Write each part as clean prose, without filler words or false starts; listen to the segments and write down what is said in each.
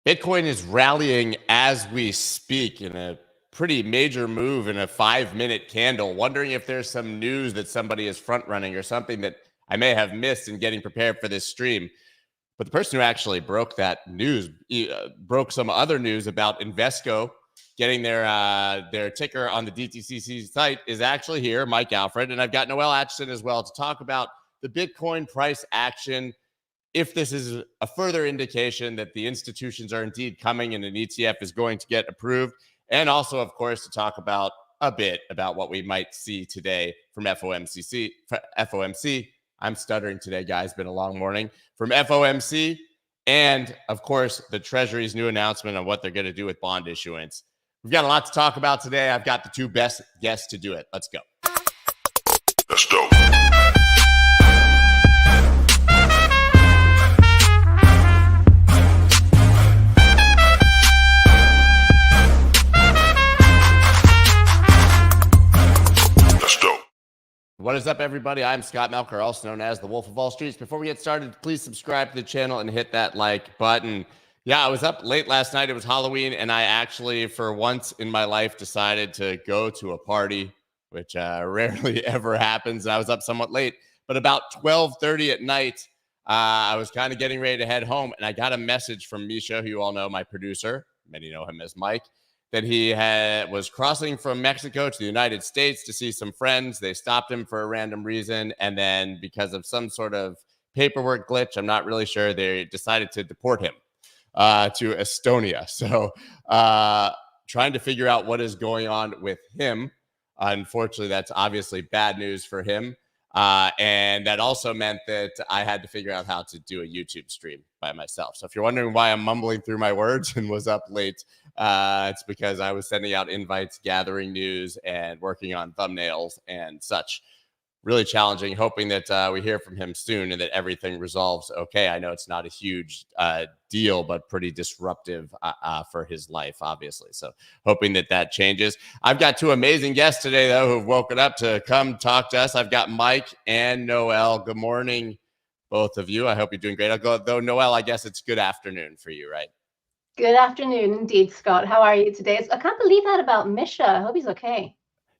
Bitcoin is rallying as we speak in a pretty major move in a 5-minute candle. Wondering if there's some news that somebody is front running or something that I may have missed in getting prepared for this stream. But the person who actually broke that news broke some other news about Invesco getting their ticker on the DTC site is actually here, Mike Alfred. And I've got Noelle Acheson as well to talk about the Bitcoin price action, if this is a further indication that the institutions are indeed coming and an ETF is going to get approved. And also, of course, to talk about a bit about what we might see today from FOMC. I'm stuttering today, guys. Been a long morning. From FOMC and, of course, the Treasury's new announcement on what they're going to do with bond issuance. We've got a lot to talk about today. I've got the two best guests to do it. Let's go. Let's go. What is up, everybody? I'm Scott Melker, also known as the Wolf of Wall Streets. Before we get started, please subscribe to the channel and hit that like button. Yeah, I was up late last night. It was Halloween, and I actually, for once in my life, decided to go to a party, which rarely ever happens. I was up somewhat late, but about 12:30 at night, I was kind of getting ready to head home, and I got a message from Misha, who you all know, my producer. Many know him as Mike. That he was crossing from Mexico to the United States to see some friends. They stopped him for a random reason. And then because of some sort of paperwork glitch, I'm not really sure, they decided to deport him to Estonia. So trying to figure out what is going on with him. Unfortunately, that's obviously bad news for him. And that also meant that I had to figure out how to do a YouTube stream by myself. So if you're wondering why I'm mumbling through my words and was up late, it's because I was sending out invites, gathering news, and working on thumbnails and such. Really challenging, hoping that we hear from him soon and that everything resolves okay. I know it's not a huge deal, but pretty disruptive for his life, obviously. So hoping that that changes. I've got two amazing guests today, though, who've woken up to come talk to us. I've got Mike and Noelle. Good morning, both of you. I hope you're doing great. I'll go, though, Noelle, I guess it's good afternoon for you, right? Good afternoon, indeed, Scott. How are you today? I can't believe that about Misha. I hope he's okay.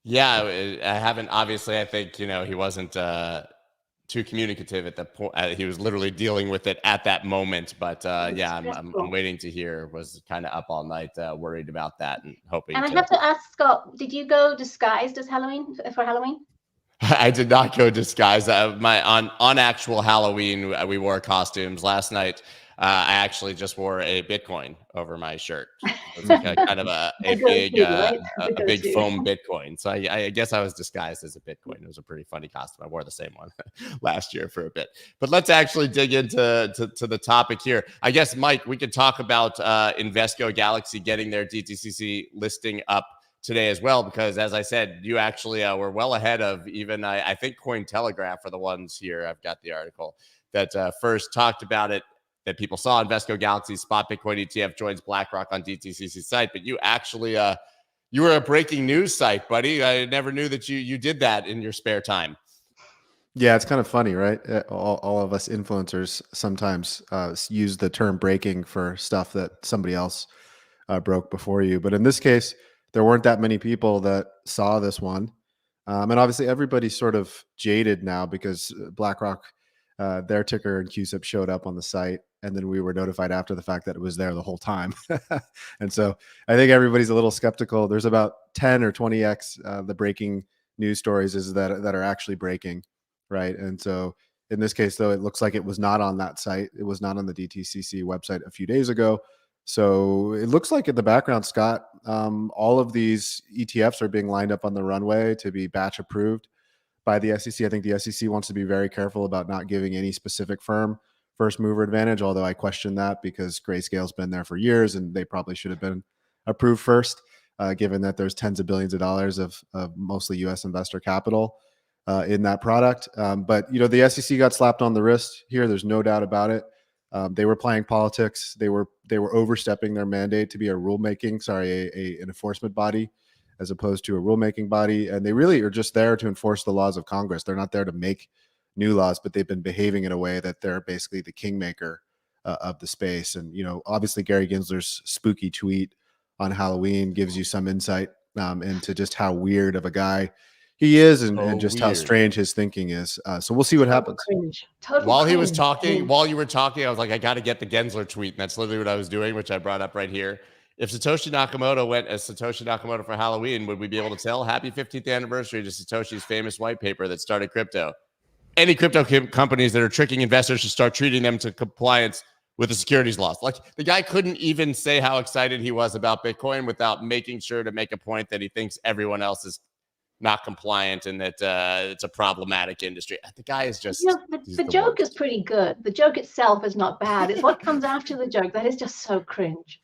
Yeah, I haven't. Obviously, I think, he wasn't too communicative at the point. He was literally dealing with it at that moment. But yeah, I'm waiting to hear. Was kind of up all night, worried about that and hoping. And I have to ask, Scott, did you go disguised as Halloween for Halloween? I did not go disguised. On actual Halloween, we wore costumes. Last night, I actually just wore a Bitcoin over my shirt. It was like kind of a big foam Bitcoin. So I guess I was disguised as a Bitcoin. It was a pretty funny costume. I wore the same one last year for a bit. But let's actually dig into the topic here. I guess, Mike, we could talk about Invesco Galaxy getting their DTCC listing up today as well, because as I said, you actually were well ahead of even, I think Cointelegraph are the ones here. I've got the article that first talked about it, that people saw Invesco Galaxy spot Bitcoin ETF joins BlackRock on DTCC site. But you actually, you were a breaking news site, buddy. I never knew that you did that in your spare time. Yeah, it's kind of funny, right? All of us influencers sometimes use the term breaking for stuff that somebody else broke before you. But in this case, there weren't that many people that saw this one. And obviously everybody's sort of jaded now because BlackRock, their ticker and QSIP showed up on the site. And then we were notified after the fact that it was there the whole time. And so I think everybody's a little skeptical. There's about 10 or 20x the breaking news stories that are actually breaking, right? And so in this case, though, it looks like it was not on that site. It was not on the DTCC website a few days ago. So it looks like in the background, Scott, all of these ETFs are being lined up on the runway to be batch approved by the SEC. I think the SEC wants to be very careful about not giving any specific firm first mover advantage, although I question that because Grayscale's been there for years and they probably should have been approved first, given that there's tens of billions of dollars of mostly US investor capital in that product. But, the SEC got slapped on the wrist here. There's no doubt about it. They were playing politics. They were overstepping their mandate to be an enforcement body as opposed to a rulemaking body. And they really are just there to enforce the laws of Congress. They're not there to make new laws, but they've been behaving in a way that they're basically the kingmaker of the space. And, obviously Gary Gensler's spooky tweet on Halloween gives you some insight into just how weird of a guy he is and just how strange his thinking is. So we'll see what happens. Cringe. While he was talking, while you were talking, I was like, I got to get the Gensler tweet. And that's literally what I was doing, which I brought up right here. If Satoshi Nakamoto went as Satoshi Nakamoto for Halloween, would we be able to tell happy 50th anniversary to Satoshi's famous white paper that started crypto? Any crypto companies that are tricking investors should start treating them to compliance with the securities laws. Like, the guy couldn't even say how excited he was about Bitcoin without making sure to make a point that he thinks everyone else is not compliant and that it's a problematic industry. The guy is just... the joke is pretty good. The joke itself is not bad. It's what comes after the joke that is just so cringe.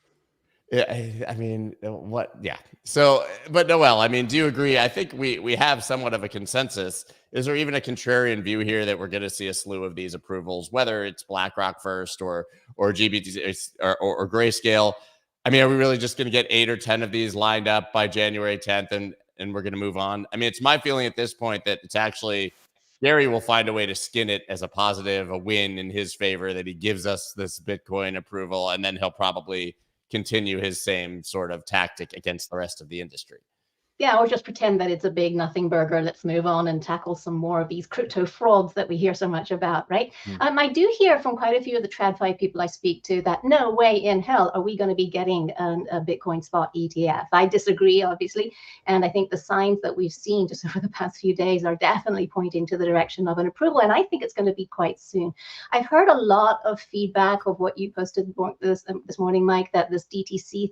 Yeah, I mean, what? Yeah. So, but Noelle, I mean, do you agree? I think we have somewhat of a consensus. Is there even a contrarian view here that we're going to see a slew of these approvals, whether it's BlackRock first or GBT or Grayscale? I mean, are we really just going to get 8 or 10 of these lined up by January 10th and we're going to move on? I mean, it's my feeling at this point that it's actually Gary will find a way to skin it as a positive, a win in his favor, that he gives us this Bitcoin approval, and then he'll probably continue his same sort of tactic against the rest of the industry. Yeah, or just pretend that it's a big nothing burger. Let's move on and tackle some more of these crypto frauds that we hear so much about, right? I do hear from quite a few of the TradFi people I speak to that no way in hell are we going to be getting a Bitcoin spot ETF. I disagree, obviously, and I think the signs that we've seen just over the past few days are definitely pointing to the direction of an approval, and I think it's going to be quite soon. I've heard a lot of feedback of what you posted this morning, Mike, that this DTCC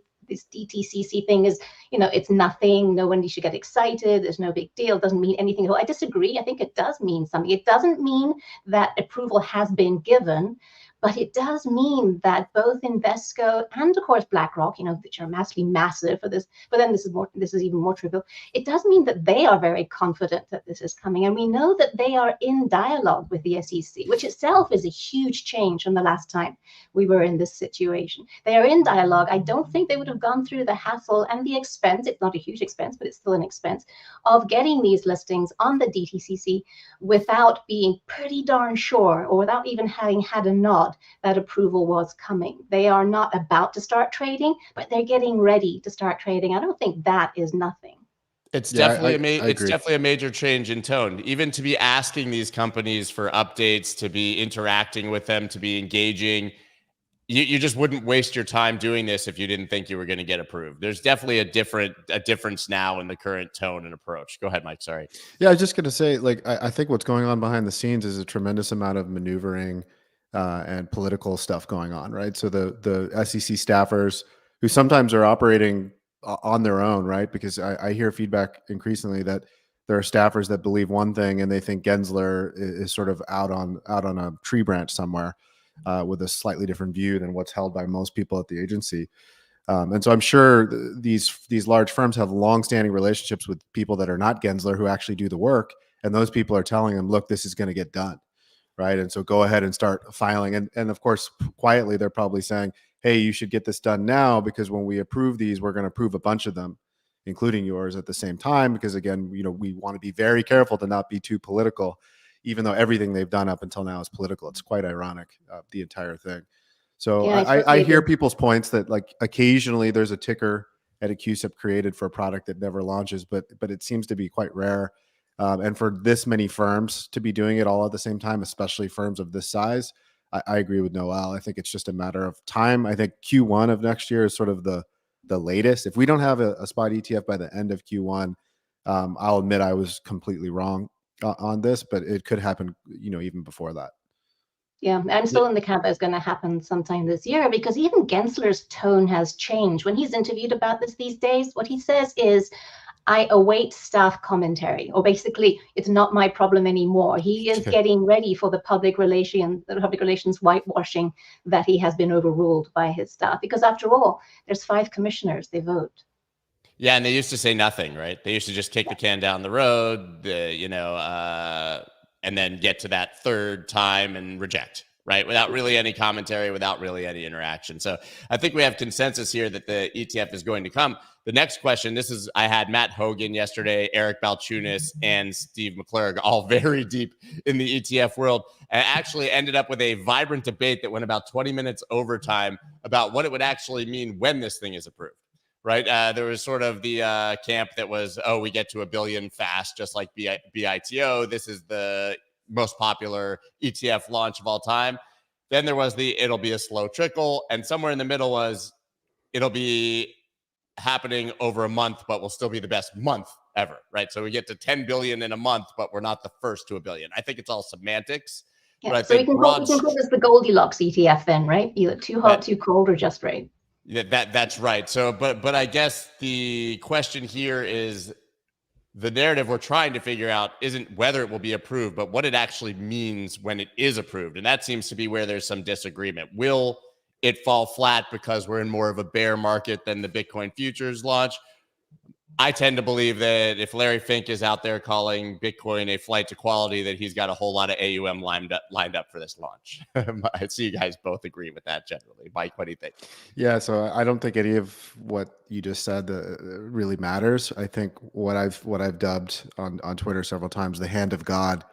thing is, it's nothing. No one should get excited. There's no big deal. It doesn't mean anything. Well, I disagree. I think it does mean something. It doesn't mean that approval has been given, but it does mean that both Invesco and, of course, BlackRock, which are massive for this, but then this is even more trivial. It does mean that they are very confident that this is coming. And we know that they are in dialogue with the SEC, which itself is a huge change from the last time we were in this situation. They are in dialogue. I don't think they would have gone through the hassle and the expense. It's not a huge expense, but it's still an expense of getting these listings on the DTCC without being pretty darn sure, or without even having had a nod that approval was coming. They are not about to start trading, but they're getting ready to start trading. I don't think that is nothing. It's definitely a major change in tone. Even to be asking these companies for updates, to be interacting with them, to be engaging, you just wouldn't waste your time doing this if you didn't think you were going to get approved. There's definitely a difference now in the current tone and approach. Go ahead, Mike. Sorry. Yeah, I was just going to say, I think what's going on behind the scenes is a tremendous amount of maneuvering and political stuff going on, right? So the SEC staffers who sometimes are operating on their own, right? Because I hear feedback increasingly that there are staffers that believe one thing and they think Gensler is sort of out on a tree branch somewhere with a slightly different view than what's held by most people at the agency. And so I'm sure these large firms have longstanding relationships with people that are not Gensler who actually do the work, and those people are telling them, look, this is going to get done. Right. And so go ahead and start filing. And of course, quietly, they're probably saying, hey, you should get this done now, because when we approve these, we're going to approve a bunch of them, including yours at the same time. Because again, we want to be very careful to not be too political, even though everything they've done up until now is political. It's quite ironic, the entire thing. So yeah, I hear people's points that occasionally there's a ticker at a CUSIP created for a product that never launches, but it seems to be quite rare. And for this many firms to be doing it all at the same time, especially firms of this size, I agree with Noelle. I think it's just a matter of time. I think Q1 of next year is sort of the latest. If we don't have a spot ETF by the end of Q1, I'll admit I was completely wrong on this, but it could happen, even before that. Yeah, I'm still in the camp that's going to happen sometime this year, because even Gensler's tone has changed. When he's interviewed about this these days, what he says is, I await staff commentary, or basically, it's not my problem anymore. He is getting ready for the public relations whitewashing that he has been overruled by his staff. Because after all, there's 5 commissioners, they vote. Yeah, and they used to say nothing, right? They used to just kick the can down the road, and then get to that third time and reject. right? Without really any commentary, without really any interaction. So I think we have consensus here that the ETF is going to come. The next question, I had Matt Hogan yesterday, Eric Balchunas, and Steve McClurg, all very deep in the ETF world, and actually ended up with a vibrant debate that went about 20 minutes overtime about what it would actually mean when this thing is approved. Right. There was sort of the camp that was, oh, we get to $1 billion fast, just like BITO. This is the most popular ETF launch of all time. Then there was it'll be a slow trickle. And somewhere in the middle was, it'll be happening over a month, but will still be the best month ever. Right. So we get to 10 billion in a month, but we're not the first to $1 billion. I think it's all semantics. Yeah. But I so we think can call this the Goldilocks ETF then, right? Either too hot, too cold, or just right. Yeah, that's right. So, but I guess the question here is, the narrative we're trying to figure out isn't whether it will be approved, but what it actually means when it is approved. And that seems to be where there's some disagreement. Will it fall flat because we're in more of a bear market than the Bitcoin futures launch? I tend to believe that if Larry Fink is out there calling Bitcoin a flight to quality, that he's got a whole lot of AUM lined up for this launch. I see you guys both agree with that generally. Mike, what do you think? Yeah, so I don't think any of what you just said really matters. I think what I've dubbed on Twitter several times the hand of God,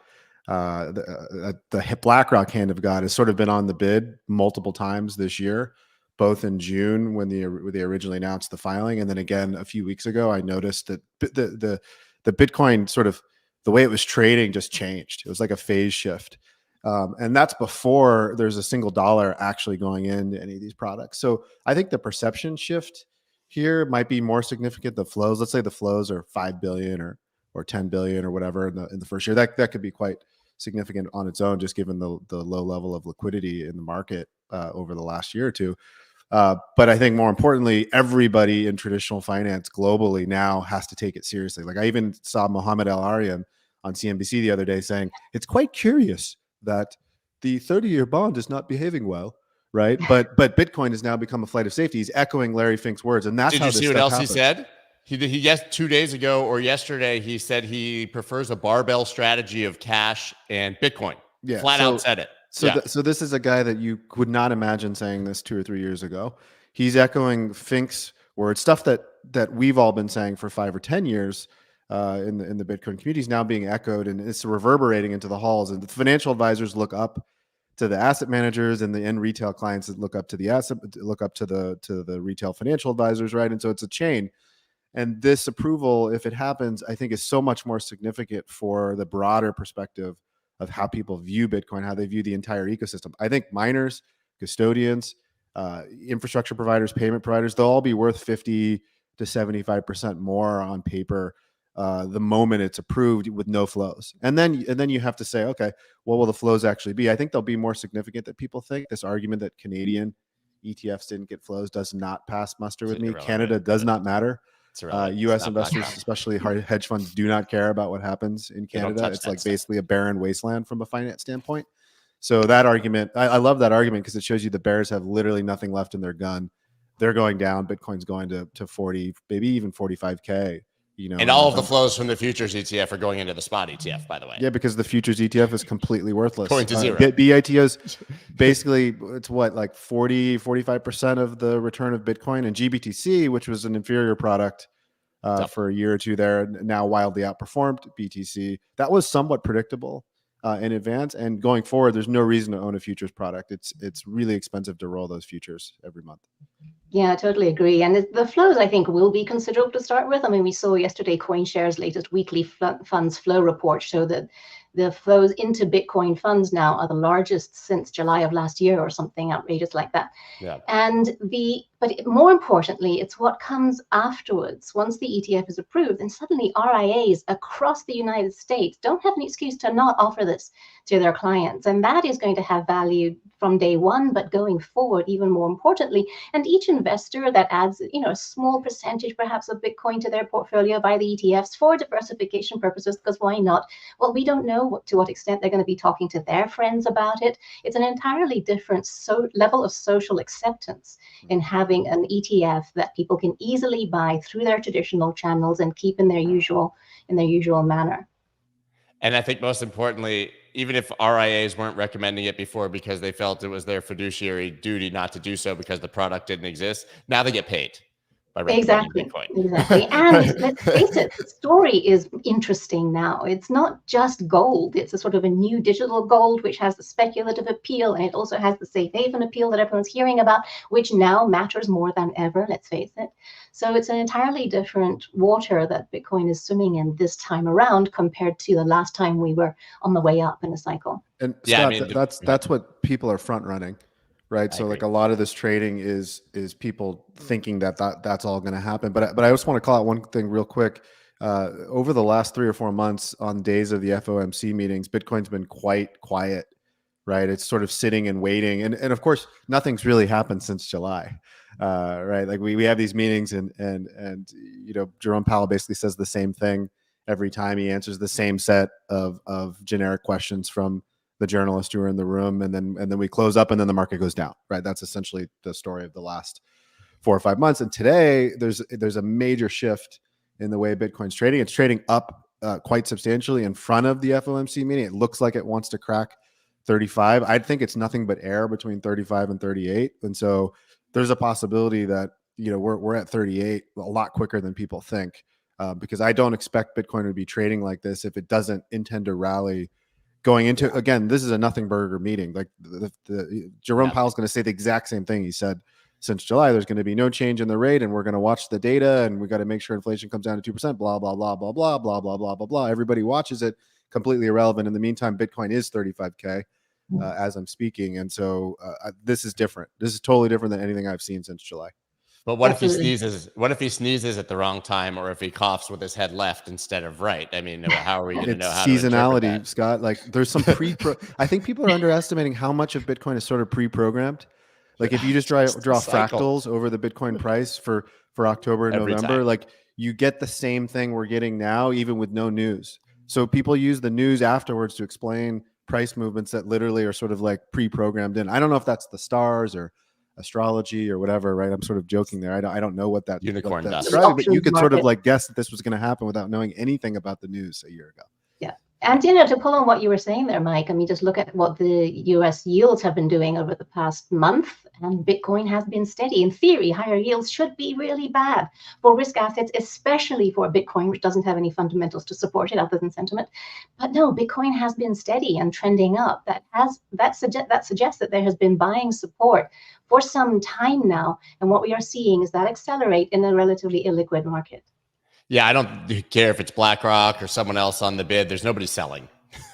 the BlackRock hand of God has sort of been on the bid multiple times this year. Both in June when they originally announced the filing, and then again a few weeks ago, I noticed that the Bitcoin sort of the way it was trading just changed. It was like a phase shift, and that's before there's a single dollar actually going into any of these products. So I think the perception shift here might be more significant. The flows, let's say the flows are 5 billion or 10 billion or whatever in the first year. That could be quite significant on its own, just given the low level of liquidity in the market over the last year or two. But I think more importantly, everybody in traditional finance globally now has to take it seriously. Like I even saw Mohammed El-Arian on CNBC the other day saying, it's quite curious that the 30-year bond is not behaving well, right? But Bitcoin has now become a flight of safety. He's echoing Larry Fink's words. And that's Did how you this see what stuff else happens. he said? He 2 days ago or yesterday, he said he prefers a barbell strategy of cash and Bitcoin. Yeah, Flat out said it. So this is a guy that you could not imagine saying this 2 or 3 years ago. He's echoing Fink's words, stuff that we've all been saying for 5 or 10 years in the Bitcoin community is now being echoed, and it's reverberating into the halls. And the financial advisors look up to the asset managers, and the end retail clients that look up to the retail financial advisors, right? And so it's a chain. And this approval, if it happens, I think is so much more significant for the broader perspective of how people view Bitcoin, how they view the entire ecosystem. I think miners, custodians, infrastructure providers, payment providers, they'll all be worth 50 to 75% more on paper the moment it's approved with no flows. And then you have to say, okay, what will the flows actually be? I think they'll be more significant than people think. This argument that Canadian ETFs didn't get flows does not pass muster with me. Canada does not matter. U.S. investors, especially hedge funds, do not care about what happens in Canada. It's like basically a barren wasteland from a finance standpoint. So that argument, I love that argument because it shows you the bears have literally nothing left in their gun. They're going down. Bitcoin's going to 40, maybe even 45K. And all of the flows from the futures ETF are going into the spot ETF, by the way. Yeah, because the futures ETF is completely worthless. Going to zero. BITO's basically, it's what, like 45% of the return of Bitcoin, and GBTC, which was an inferior product for a year or two there, now wildly outperformed BTC. That was somewhat predictable in advance. And going forward, there's no reason to own a futures product. It's really expensive to roll those futures every month. Yeah, I totally agree. And the flows, I think, will be considerable to start with. I mean, we saw yesterday CoinShares' latest weekly funds flow report show that the flows into Bitcoin funds now are the largest since July of last year or something outrageous like that. Yeah. But more importantly, it's what comes afterwards. Once the ETF is approved, then suddenly RIAs across the United States don't have an excuse to not offer this to their clients. And that is going to have value from day one, but going forward, even more importantly. And each investor that adds, a small percentage perhaps of Bitcoin to their portfolio via the ETFs for diversification purposes, because why not? Well, we don't know to what extent they're going to be talking to their friends about it. It's an entirely different level of social acceptance in having an ETF that people can easily buy through their traditional channels and keep in their usual manner. And I think most importantly, even if RIAs weren't recommending it before because they felt it was their fiduciary duty not to do so because the product didn't exist, now they get paid by recommending Bitcoin. Exactly. And let's face it, the story is interesting now. It's not just gold. It's a sort of a new digital gold, which has the speculative appeal, and it also has the safe haven appeal that everyone's hearing about, which now matters more than ever, let's face it. So it's an entirely different water that Bitcoin is swimming in this time around compared to the last time we were on the way up in a cycle. And Scott, that's what people are front running. Right. So like a lot of this trading is people thinking that's all going to happen. But I just want to call out one thing real quick. Over the last 3 or 4 months on days of the FOMC meetings, Bitcoin's been quite quiet. Right. It's sort of sitting and waiting. And of course, nothing's really happened since July. Right. Like we have these meetings and you know, Jerome Powell basically says the same thing every time. He answers the same set of generic questions from the journalists who are in the room, and then we close up, and then the market goes down. Right, that's essentially the story of the last 4 or 5 months. And today, there's a major shift in the way Bitcoin's trading. It's trading up quite substantially in front of the FOMC meeting. It looks like it wants to crack 35. I think it's nothing but air between 35 and 38, and so there's a possibility that, you know, we're at 38 a lot quicker than people think, because I don't expect Bitcoin to be trading like this if it doesn't intend to rally. Going into, again, this is a nothing burger meeting. Like Jerome Powell's going to say the exact same thing he said since July. There's going to be no change in the rate, and we're going to watch the data, and we got to make sure inflation comes down to 2%. Blah blah blah blah blah blah blah blah blah blah. Everybody watches it. Completely irrelevant. In the meantime, Bitcoin is 35K as I'm speaking, and so this is different. This is totally different than anything I've seen since July. But what if he sneezes? What if he sneezes at the wrong time, or if he coughs with his head left instead of right? I mean, how are we going to know how to interpret seasonality, that? Scott? Like, there's some I think people are underestimating how much of Bitcoin is sort of pre-programmed. Like, if you just draw fractals over the Bitcoin price for October and Every November, time. like you get the same thing we're getting now, even with no news. So people use the news afterwards to explain price movements that literally are sort of like pre-programmed in. I don't know if that's the stars or astrology or whatever, right? I'm sort of joking there. I don't know what that Unicorn dust. but you could sort of like guess that this was going to happen without knowing anything about the news a year ago. Yeah. And, you know, to pull on what you were saying there, Mike, I mean, just look at what the US yields have been doing over the past month, and Bitcoin has been steady. In theory, higher yields should be really bad for risk assets, especially for Bitcoin, which doesn't have any fundamentals to support it other than sentiment. But no, Bitcoin has been steady and trending up. That suggests that there has been buying support for some time now. And what we are seeing is that accelerate in a relatively illiquid market. Yeah, I don't care if it's BlackRock or someone else on the bid. There's nobody selling.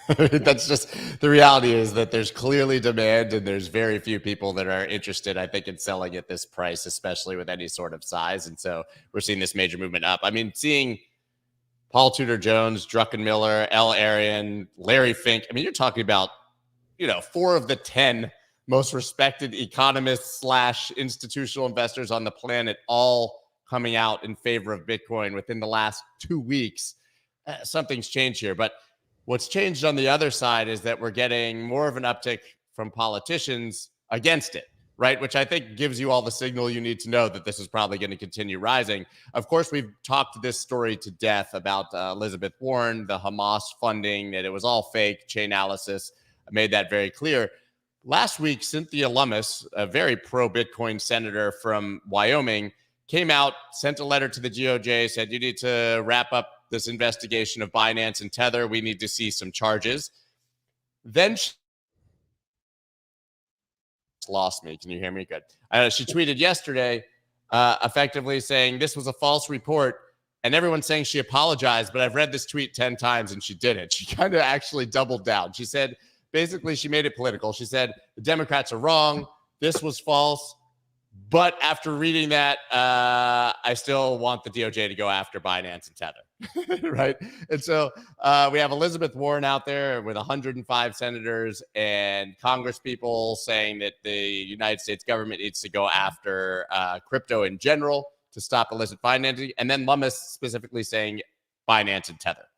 That's just the reality, is that there's clearly demand and there's very few people that are interested, I think, in selling at this price, especially with any sort of size. And so we're seeing this major movement up. I mean, seeing Paul Tudor Jones, Druckenmiller, L. Arian, Larry Fink. I mean, you're talking about, you know, 4 of the 10 most respected economists / institutional investors on the planet, all coming out in favor of Bitcoin within the last 2 weeks. Something's changed here. But what's changed on the other side is that we're getting more of an uptick from politicians against it, right? Which I think gives you all the signal you need to know that this is probably going to continue rising. Of course, we've talked this story to death about Elizabeth Warren, the Hamas funding, that it was all fake. Chainalysis made that very clear. Last week, Cynthia Lummis, a very pro-Bitcoin senator from Wyoming, came out, sent a letter to the DOJ, said, you need to wrap up this investigation of Binance and Tether. We need to see some charges. Then she lost me. Can you hear me? Good. She tweeted yesterday, effectively saying this was a false report. And everyone's saying she apologized, but I've read this tweet 10 times and she didn't. She kind of actually doubled down. She said, basically, she made it political. She said, the Democrats are wrong. This was false. But after reading that, I still want the DOJ to go after Binance and Tether, right? And so we have Elizabeth Warren out there with 105 senators and Congress people saying that the United States government needs to go after crypto in general to stop illicit financing. And then Lummis specifically saying Binance and Tether,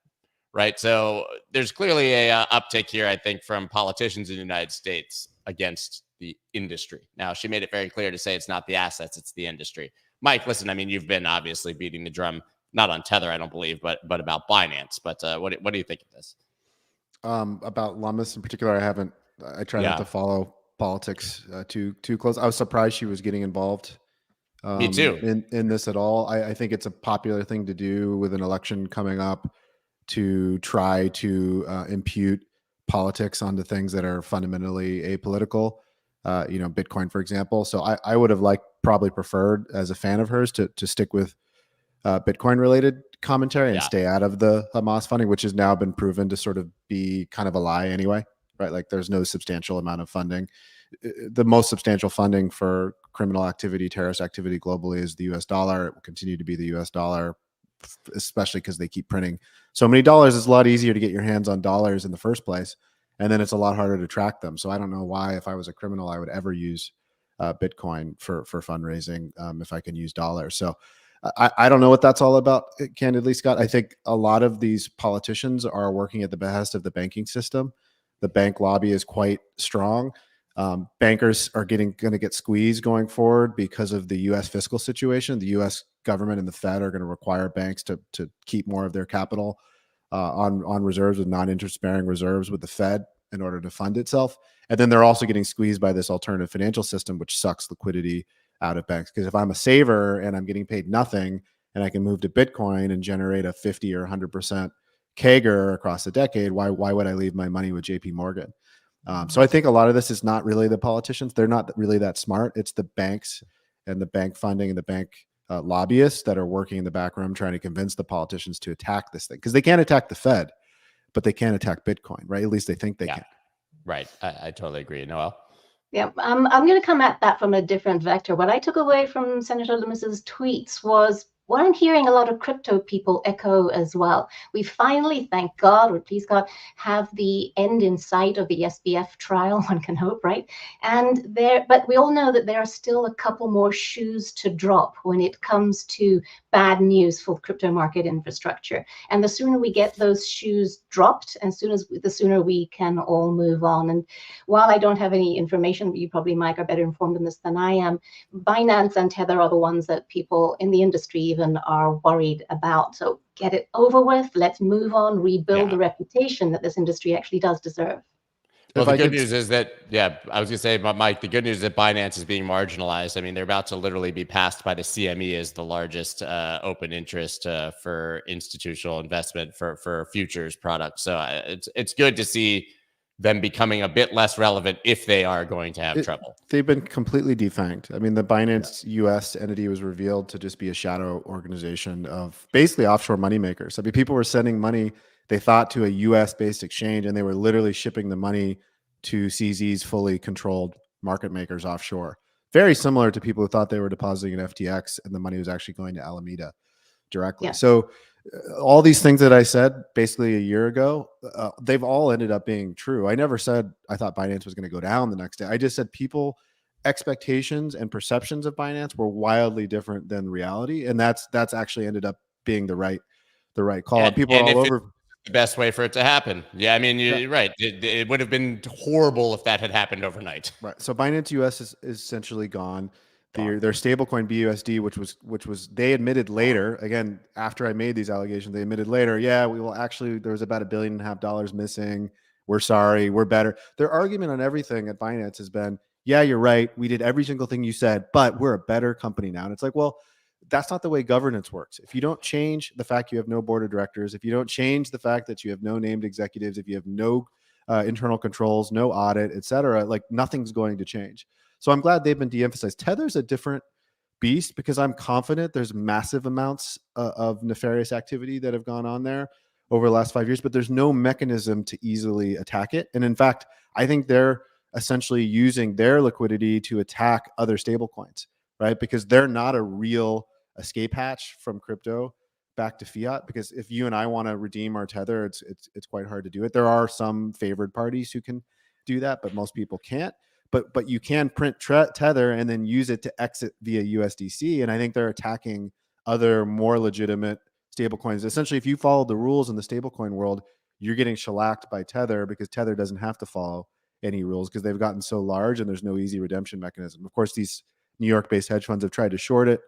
right? So there's clearly a uptick here, I think, from politicians in the United States against the industry. Now, she made it very clear to say it's not the assets, it's the industry. Mike, listen, I mean, you've been obviously beating the drum, not on Tether, I don't believe, but about Binance. But what do you think of this? About Lummis in particular, I try not Yeah, to follow politics too close. I was surprised she was getting involved me too. in this at all. I think it's a popular thing to do with an election coming up to try to impute politics onto things that are fundamentally apolitical. Bitcoin, for example. So I would have probably preferred, as a fan of hers, to stick with Bitcoin related commentary and Yeah, stay out of the Hamas funding, which has now been proven to sort of be kind of a lie anyway, right? Like there's no substantial amount of funding. The most substantial funding for criminal activity, terrorist activity globally is the US dollar. It will continue to be the US dollar, especially because they keep printing so many dollars. It's a lot easier to get your hands on dollars in the first place. And then it's a lot harder to track them. So I don't know why, if I was a criminal, I would ever use Bitcoin for fundraising if I can use dollars. So I don't know what that's all about, candidly, Scott. I think a lot of these politicians are working at the behest of the banking system. The bank lobby is quite strong. Bankers are going to get squeezed going forward because of the U.S. fiscal situation. The U.S. government and the Fed are going to require banks to keep more of their capital on reserves, with non-interest bearing reserves with the Fed, in order to fund itself. And then they're also getting squeezed by this alternative financial system, which sucks liquidity out of banks. Because if I'm a saver and I'm getting paid nothing and I can move to Bitcoin and generate a 50 or 100% CAGR across a decade, why would I leave my money with JP Morgan? So I think a lot of this is not really the politicians. They're not really that smart. It's the banks and the bank funding and the bank lobbyists that are working in the background trying to convince the politicians to attack this thing. Because they can't attack the Fed, but they can attack Bitcoin, right? At least they think they can. Right. I totally agree. Noelle? Yeah, I'm going to come at that from a different vector. What I took away from Senator Lummis's tweets was what I'm hearing a lot of crypto people echo as well. We finally, thank God, or please God, have the end in sight of the SBF trial, one can hope, right? But we all know that there are still a couple more shoes to drop when it comes to bad news for crypto market infrastructure. And the sooner we get those shoes dropped, and the sooner we can all move on. And while I don't have any information, you probably, Mike, are better informed in this than I am, Binance and Tether are the ones that people in the industry even are worried about. So get it over with. Let's move on, rebuild the reputation that this industry actually does deserve. Well, the good news is that, I was going to say, Mike, the good news is that Binance is being marginalized. I mean, they're about to literally be passed by the CME as the largest open interest for institutional investment for futures products. So it's good to see them becoming a bit less relevant if they are going to have trouble. They've been completely defanged. I mean, the Binance US entity was revealed to just be a shadow organization of basically offshore moneymakers. I mean, people were sending money, they thought, to a US-based exchange, and they were literally shipping the money to CZ's fully controlled market makers offshore. Very similar to people who thought they were depositing in FTX and the money was actually going to Alameda directly. Yeah. So all these things that I said basically a year ago, they've all ended up being true. I never said I thought Binance was going to go down the next day. I just said people expectations and perceptions of Binance were wildly different than reality, and that's actually ended up being the right call. And people are all over. The best way for it to happen. Yeah, I mean, you're right. It would have been horrible if that had happened overnight. Right. So Binance US is essentially gone. Their stablecoin BUSD, which was they admitted later, again, after I made these allegations, they admitted later, we will actually, there was about $1.5 billion missing. We're sorry, we're better. Their argument on everything at Binance has been, yeah, you're right. We did every single thing you said, but we're a better company now. And it's like, well, that's not the way governance works. If you don't change the fact you have no board of directors, if you don't change the fact that you have no named executives, if you have no internal controls, no audit, et cetera, like nothing's going to change. So I'm glad they've been de-emphasized. Tether's a different beast because I'm confident there's massive amounts of nefarious activity that have gone on there over the last 5 years, but there's no mechanism to easily attack it. And in fact, I think they're essentially using their liquidity to attack other stablecoins, right? Because they're not a real escape hatch from crypto back to fiat. Because if you and I want to redeem our Tether, it's quite hard to do it. There are some favored parties who can do that, but most people can't. But you can print Tether and then use it to exit via USDC. And I think they're attacking other more legitimate stablecoins. Essentially, if you follow the rules in the stablecoin world, you're getting shellacked by Tether because Tether doesn't have to follow any rules because they've gotten so large and there's no easy redemption mechanism. Of course, these New York-based hedge funds have tried to short it.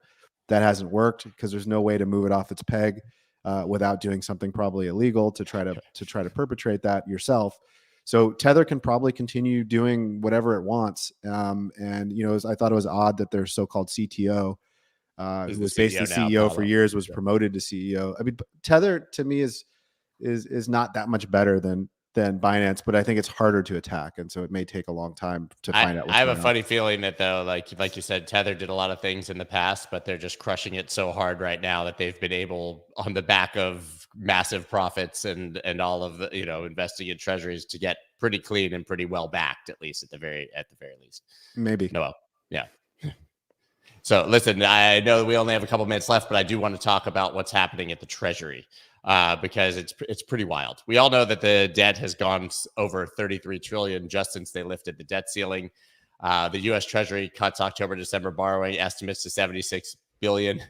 That hasn't worked because there's no way to move it off its peg without doing something probably illegal to try to perpetrate that yourself. So Tether can probably continue doing whatever it wants. And I thought it was odd that their so-called CTO, who was basically CEO for years, was promoted to CEO. I mean, Tether to me is not that much better than Binance, but I think it's harder to attack, and so it may take a long time to find out what's I have going a funny feeling that, though, like you said, Tether did a lot of things in the past, but they're just crushing it so hard right now that they've been able, on the back of massive profits and all of the investing in treasuries, to get pretty clean and pretty well backed, at least at the very least. Maybe. Noelle. Yeah. So listen, I know we only have a couple minutes left, but I do want to talk about what's happening at the Treasury. Because it's pretty wild. We all know that the debt has gone over 33 trillion just since they lifted the debt ceiling. The U.S. Treasury cuts October-December borrowing estimates to 76 billion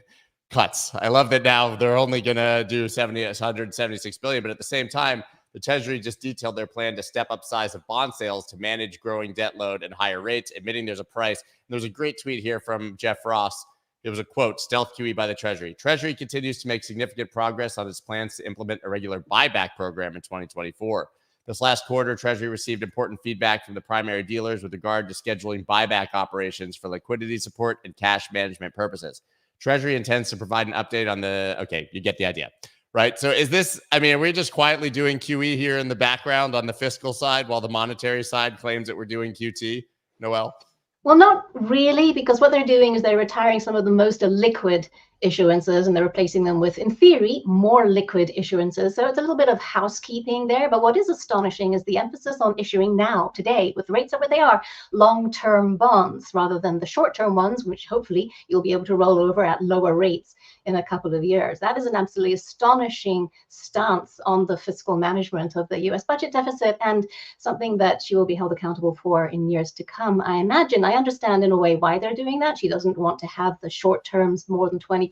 cuts. I love that now they're only going to do 176 billion, but at the same time, the Treasury just detailed their plan to step up size of bond sales to manage growing debt load and higher rates, admitting there's a price. And there's a great tweet here from Jeff Ross. It was a quote, stealth QE by the Treasury. Treasury continues to make significant progress on its plans to implement a regular buyback program in 2024. This last quarter, Treasury received important feedback from the primary dealers with regard to scheduling buyback operations for liquidity support and cash management purposes. Treasury intends to provide an update on okay, you get the idea, right? So are we just quietly doing QE here in the background on the fiscal side while the monetary side claims that we're doing QT, Noelle? Well, not really, because what they're doing is they're retiring some of the most liquid issuances and they're replacing them with, in theory, more liquid issuances. So it's a little bit of housekeeping there. But what is astonishing is the emphasis on issuing now, today, with rates at what they are, long-term bonds rather than the short-term ones, which hopefully you'll be able to roll over at lower rates in a couple of years. That is an absolutely astonishing stance on the fiscal management of the US budget deficit, and something that she will be held accountable for in years to come, I imagine. I understand in a way why they're doing that. She doesn't want to have the short terms more than 20%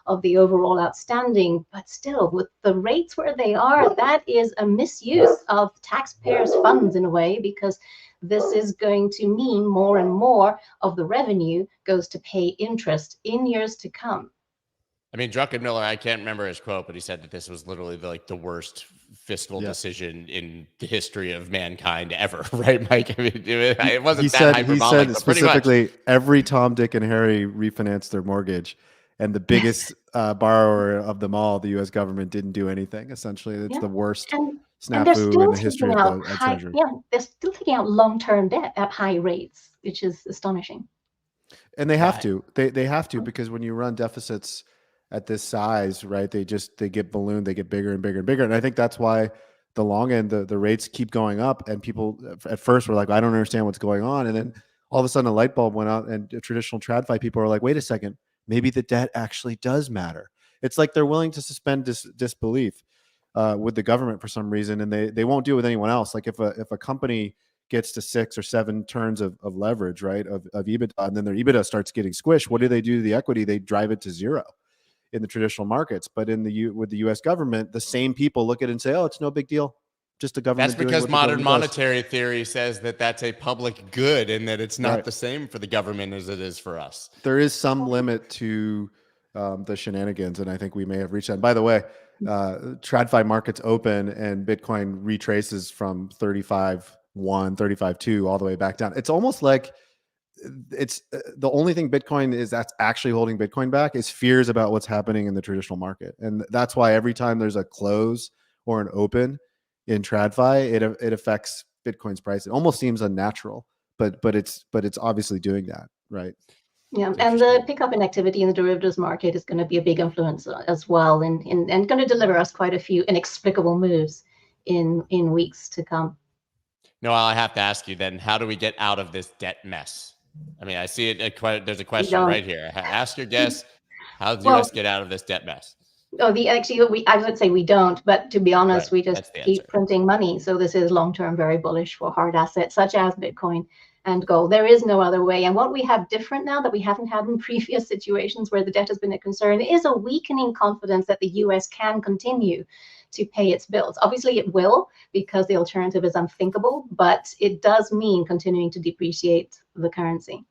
of the overall outstanding, but still, with the rates where they are, that is a misuse of taxpayers' funds in a way, because this is going to mean more and more of the revenue goes to pay interest in years to come. I mean, Druckenmiller, I can't remember his quote, but he said that this was literally the worst fiscal decision in the history of mankind ever, right, Mike? I mean, it wasn't hyperbolic. He said specifically, every Tom, Dick, and Harry refinanced their mortgage, and the biggest borrower of them all, the U.S. government, didn't do anything. Essentially, it's the worst snafu in the history of the Treasury. Yeah, they're still taking out long-term debt at high rates, which is astonishing. And they have to. They have to, because when you run deficits at this size, right, they get ballooned, they get bigger and bigger and bigger. And I think that's why the long end, the rates keep going up, and people at first were like, I don't understand what's going on. And then all of a sudden a light bulb went out, and traditional TradFi people are like, wait a second, maybe the debt actually does matter. It's like they're willing to suspend disbelief with the government for some reason, and they won't do it with anyone else. Like if a company gets to 6 or 7 turns of leverage, right, of EBITDA, and then their EBITDA starts getting squished, what do they do to the equity? They drive it to zero in the traditional markets. But with the U.S. government, the same people look at it and say, oh, it's no big deal. Just the government. That's because modern monetary theory says that that's a public good, and that it's not the same for the government as it is for us. There is some limit to the shenanigans, and I think we may have reached that. And by the way, TradFi markets open, and Bitcoin retraces from 35.1, 35.2 all the way back down. It's almost like it's the only thing Bitcoin is that's actually holding Bitcoin back is fears about what's happening in the traditional market. And that's why every time there's a close or an open in TradFi, it affects Bitcoin's price. It almost seems unnatural, but it's obviously doing that, right? Yeah, and the pickup in activity in the derivatives market is going to be a big influence as well, and going to deliver us quite a few inexplicable moves in weeks to come. Noelle, I have to ask you then, how do we get out of this debt mess? I mean, I see it. There's a question right here. Ask your guess. How does the U.S. get out of this debt mess? Oh, I would say we don't, but to be honest, we just keep printing money. So this is long-term very bullish for hard assets such as Bitcoin and gold. There is no other way. And what we have different now that we haven't had in previous situations where the debt has been a concern is a weakening confidence that the U.S. can continue to pay its bills. Obviously, it will, because the alternative is unthinkable, but it does mean continuing to depreciate the currency.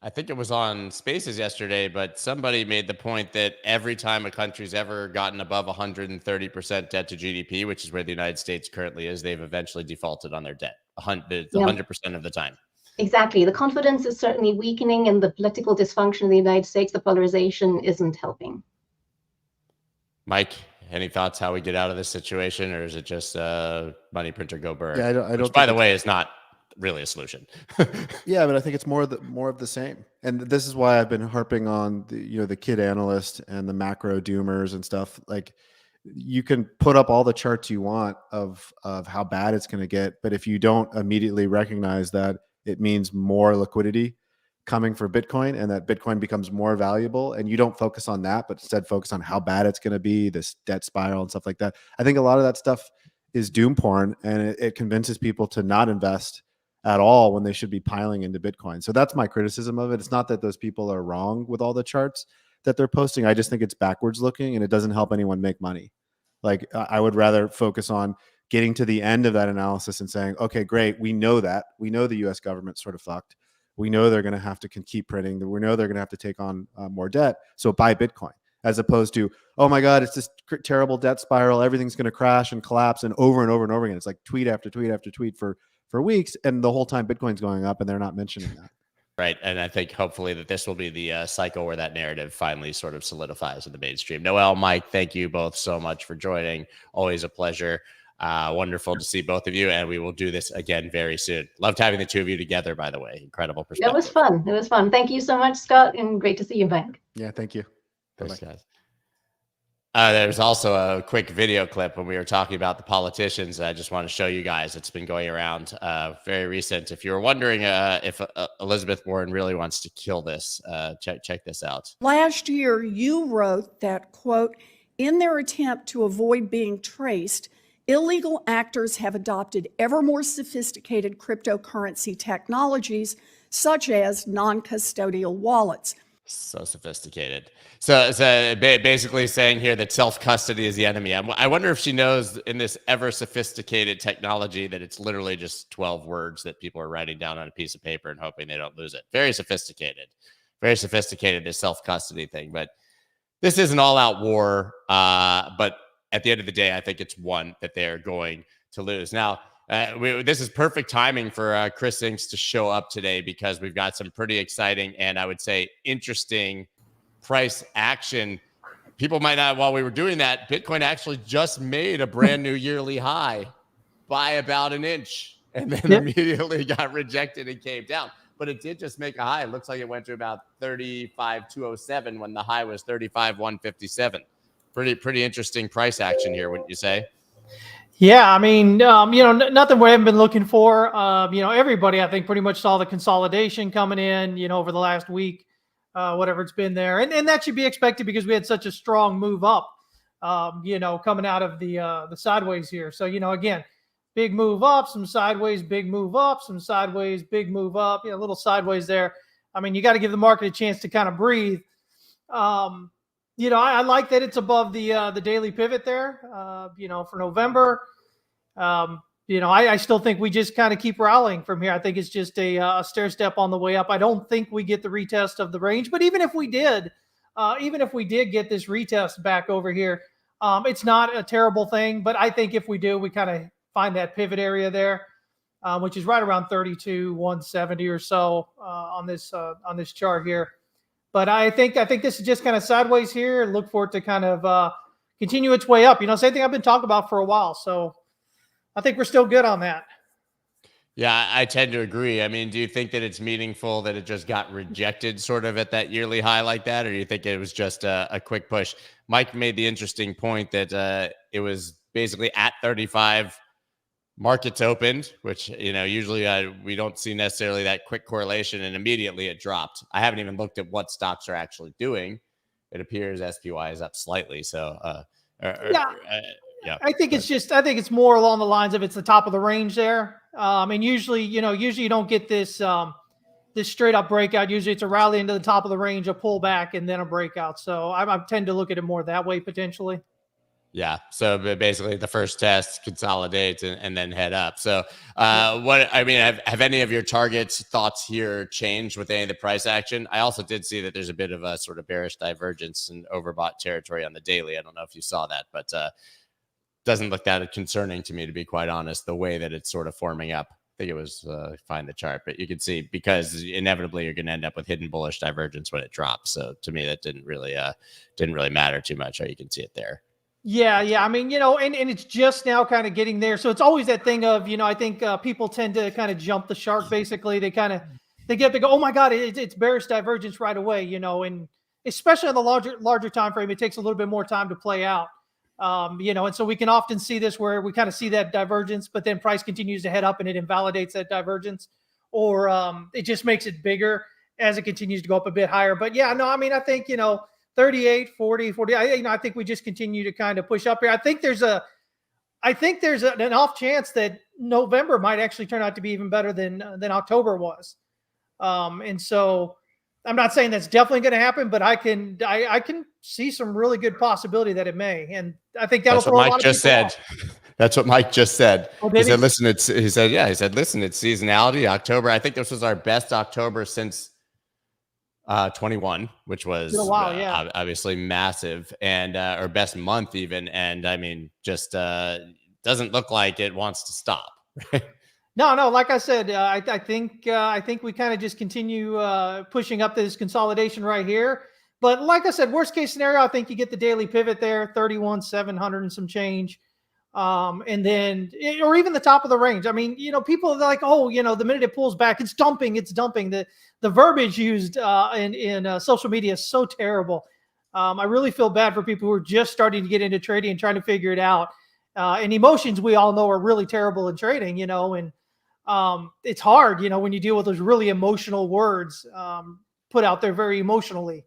I think it was on Spaces yesterday, but somebody made the point that every time a country's ever gotten above 130% debt to GDP, which is where the United States currently is, they've eventually defaulted on their debt. 100% of the time. Exactly. The confidence is certainly weakening, and the political dysfunction in the United States, the polarization, isn't helping. Mike, any thoughts how we get out of this situation, or is it just money printer go burr? Yeah, I don't. Which, by the way, is not really a solution. Yeah, but I think it's more of the same. And this is why I've been harping on the kid analyst and the macro doomers and stuff. Like, you can put up all the charts you want of how bad it's going to get, but if you don't immediately recognize that it means more liquidity coming for Bitcoin and that Bitcoin becomes more valuable, and you don't focus on that, but instead focus on how bad it's going to be, this debt spiral and stuff like that. I think a lot of that stuff is doom porn, and it convinces people to not invest at all when they should be piling into Bitcoin. So that's my criticism of it. It's not that those people are wrong with all the charts that they're posting. I just think it's backwards looking, and it doesn't help anyone make money. Like, I would rather focus on getting to the end of that analysis and saying, okay, great. We know that. We know the US government's sort of fucked. We know they're going to have to keep printing. We know they're going to have to take on more debt. So buy Bitcoin, as opposed to, oh my God, it's this terrible debt spiral. Everything's going to crash and collapse, and over and over and over again. It's like tweet after tweet after tweet for weeks. And the whole time Bitcoin's going up and they're not mentioning that. Right. And I think hopefully that this will be the cycle where that narrative finally sort of solidifies in the mainstream. Noelle, Mike, thank you both so much for joining. Always a pleasure. Wonderful to see both of you. And we will do this again very soon. Loved having the two of you together, by the way. Incredible perspective. It was fun. It was fun. Thank you so much, Scott, and great to see you, Mike. Yeah, thank you. Thanks, guys. There's also a quick video clip when we were talking about the politicians. I just want to show you guys. It's been going around, very recent. If you were wondering if Elizabeth Warren really wants to kill this, check this out. Last year, you wrote that, quote, in their attempt to avoid being traced, illegal actors have adopted ever more sophisticated cryptocurrency technologies, such as non-custodial wallets. So sophisticated. So basically saying here that self-custody is the enemy. I wonder if she knows in this ever sophisticated technology that it's literally just 12 words that people are writing down on a piece of paper and hoping they don't lose it. Very sophisticated, this self-custody thing. But this is an all-out war. But at the end of the day, I think it's one that they're going to lose. Now, this is perfect timing for Chris Inks to show up today, because we've got some pretty exciting and I would say interesting price action. People might not, while we were doing that, Bitcoin actually just made a brand new yearly high by about an inch and then immediately got rejected and came down. But it did just make a high. It looks like it went to about 35,207 when the high was 35,157. Pretty interesting price action here, wouldn't you say? Yeah, I mean, nothing we haven't been looking for. Everybody, I think, pretty much saw the consolidation coming in, over the last week, whatever it's been there. And that should be expected because we had such a strong move up, coming out of the sideways here. So, again, big move up, some sideways, big move up, some sideways, big move up, a little sideways there. I mean, you got to give the market a chance to kind of breathe. I like that it's above the daily pivot there, for November. I still think we just kind of keep rallying from here. I think it's just a stair step on the way up. I don't think we get the retest of the range, but even if we did get this retest back over here, it's not a terrible thing. But I think if we do, we kind of find that pivot area there, which is right around 32,170 or so on this chart here. But I think this is just kind of sideways here, and look for it to kind of continue its way up. Same thing I've been talking about for a while. So I think we're still good on that. Yeah, I tend to agree. I mean, do you think that it's meaningful that it just got rejected sort of at that yearly high like that? Or do you think it was just a quick push? Mike made the interesting point that it was basically at 35 markets opened, which, usually we don't see necessarily that quick correlation, and immediately it dropped. I haven't even looked at what stocks are actually doing. It appears SPY is up slightly. So, I think it's more along the lines of it's the top of the range there. And usually you don't get this straight up breakout. Usually it's a rally into the top of the range, a pullback, and then a breakout. So I tend to look at it more that way potentially. Yeah. So basically the first test, consolidate, and then head up. So what, I mean, have any of your targets thoughts here changed with any of the price action? I also did see that there's a bit of a sort of bearish divergence and overbought territory on the daily. I don't know if you saw that, but doesn't look that concerning to me, to be quite honest, the way that it's sort of forming up. I think it was find the chart, but you can see, because inevitably you're going to end up with hidden bullish divergence when it drops. So to me, that didn't really matter too much. You can see it there. Yeah. I mean, and it's just now kind of getting there. So it's always that thing of, I think people tend to kind of jump the shark. Basically, they get to go, oh my God, it's bearish divergence right away, and especially on the larger time frame, it takes a little bit more time to play out. And so we can often see this where we kind of see that divergence, but then price continues to head up and it invalidates that divergence, or it just makes it bigger as it continues to go up a bit higher. But yeah, no, I mean, I think, 38, 40. I think we just continue to kind of push up here. I think there's an off chance that November might actually turn out to be even better than October was. And so I'm not saying that's definitely going to happen, but I can see some really good possibility that it may. And I think that'll throw a lot of people off. That's what Mike just said. Oh, he said, listen, it's seasonality. October. I think this was our best October since 21, which was obviously massive, and our best month even. And I mean, just doesn't look like it wants to stop. No. Like I said, I think we kind of just continue pushing up this consolidation right here. But like I said, worst case scenario, I think you get the daily pivot there, 31,700 and some change. And then, or even the top of the range. I mean, people are like, oh, the minute it pulls back, it's dumping. The verbiage used in social media is so terrible. I really feel bad for people who are just starting to get into trading and trying to figure it out. And emotions, we all know, are really terrible in trading, and it's hard, when you deal with those really emotional words put out there very emotionally.